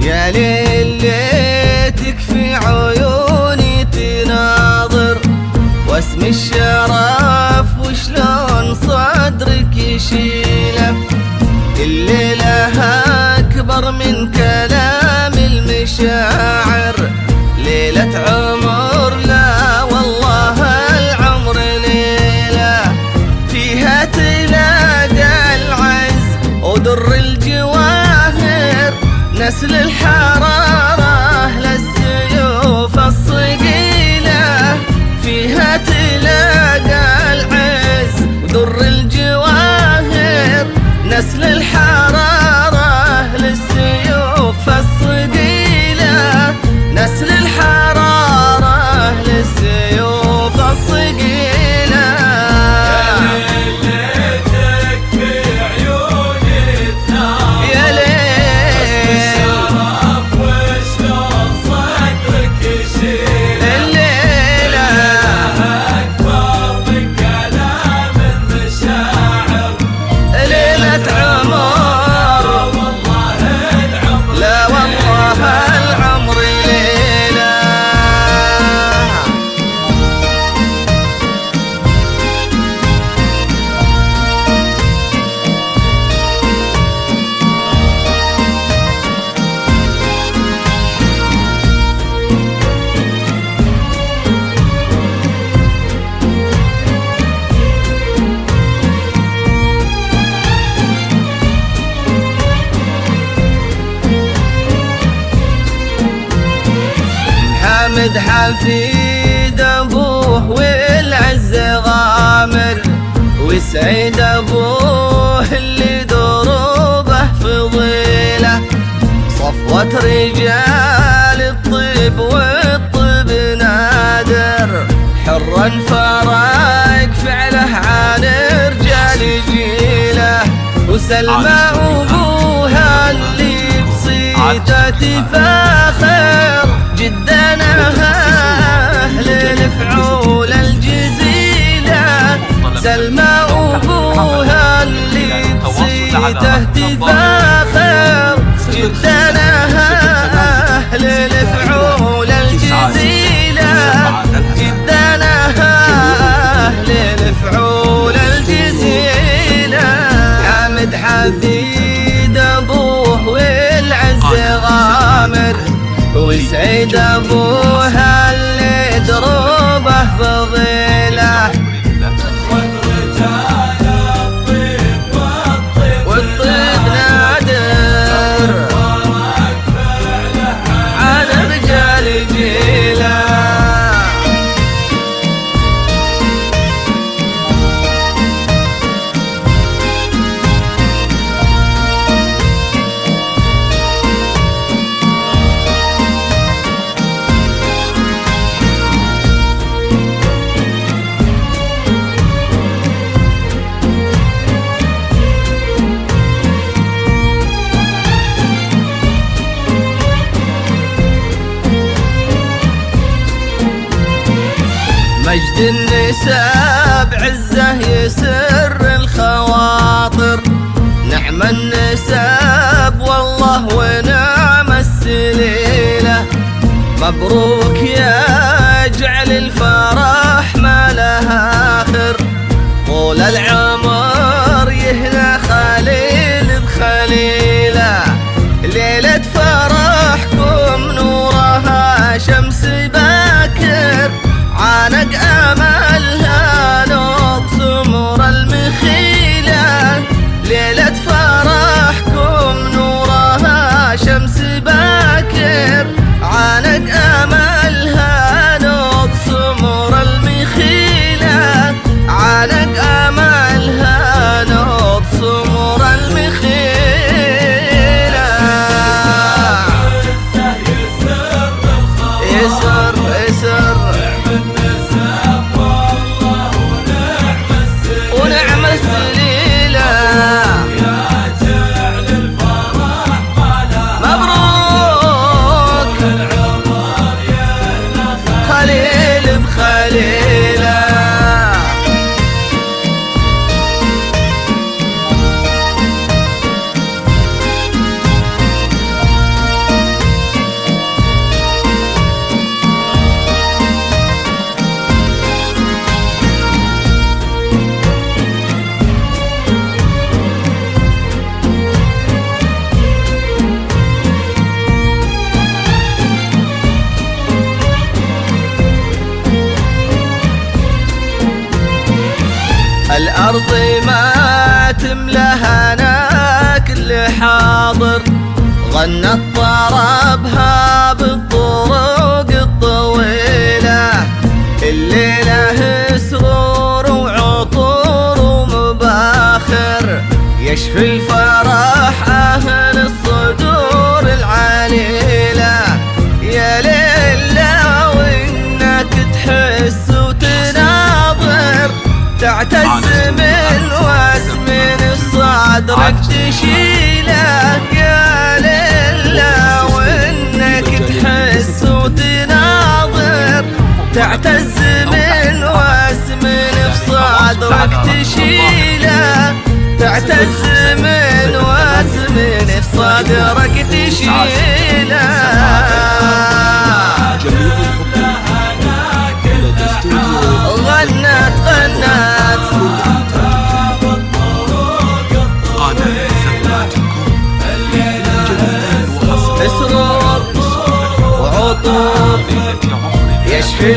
يا ليل ليتك في عيوني تناظر، واسم الشرف وشلون صدرك يشيله. الليلة أكبر من كلام المشاعر، ليلة عمر لا والله العمر ليلة، فيها تلاقى العز ودر الجواهر، نسل الحرارة للسيوف الصقيلة. فيها تلاقى العز ودر الجواهر، نسل الحرارة للسيوف الصقيلة، نسل الحرارة للسيوف الصقيلة. يا ليلتك في عيوني تناظر، يا ليل الشرف وشلون صدرك يشيل. الليلة أكبر من كلام المشاعر، ليلة عمر والله العمر لا والله العمر ليلة. حمد حفيد ابوه والعز غامر، وسعيد ابوه اللي دروبه فضيله. صفوة رجال الطيب والطيب نادر، حرا فرق فعله عن رجال جيله. وسلمى ابوها اللي بصيته تفاخر، جدنا أهل الفعول الجزيلة. سلمى أبوها اللي بصيته تفاخر، جدنا أهل الفعول الجزيلة. جدنا أهل الفعول الجزيلة. حمد حفيد أبوه والعز غامر، وسعيد ابوها اللي دروبه فضيله. ورجال الطيب والطيب نادر فرق فعله عن رجال جيله. مجد النساء بعزه يسر الخواطر، نعم النساب والله ونعم السليلة. مبروك يا جعل الفرح ما لها آخر، طول العمر يهنى خليل بخليلة. ليلة فرحكم نورها شمس باكر، عانق املها نوض سمر المخيلة. ليلة فرحكم نورها شمس باكر، عانق املها أرضي ما تملهنا كل حاضر، غنت طربها بالطرق الطويلة، الليلة سرور وعطور ومباخر، يشفي الفرح أهل الصدور العليلة. يا ليلة وإنك تحس وتناظر، تعتز من واسم صدرك تشيله. يا ليلة وإنك تحس وتناظر، تعتز من واسم صدرك تشيله، تعتز من واسم صدرك تشيله. غنت سرور وعطور، يشفي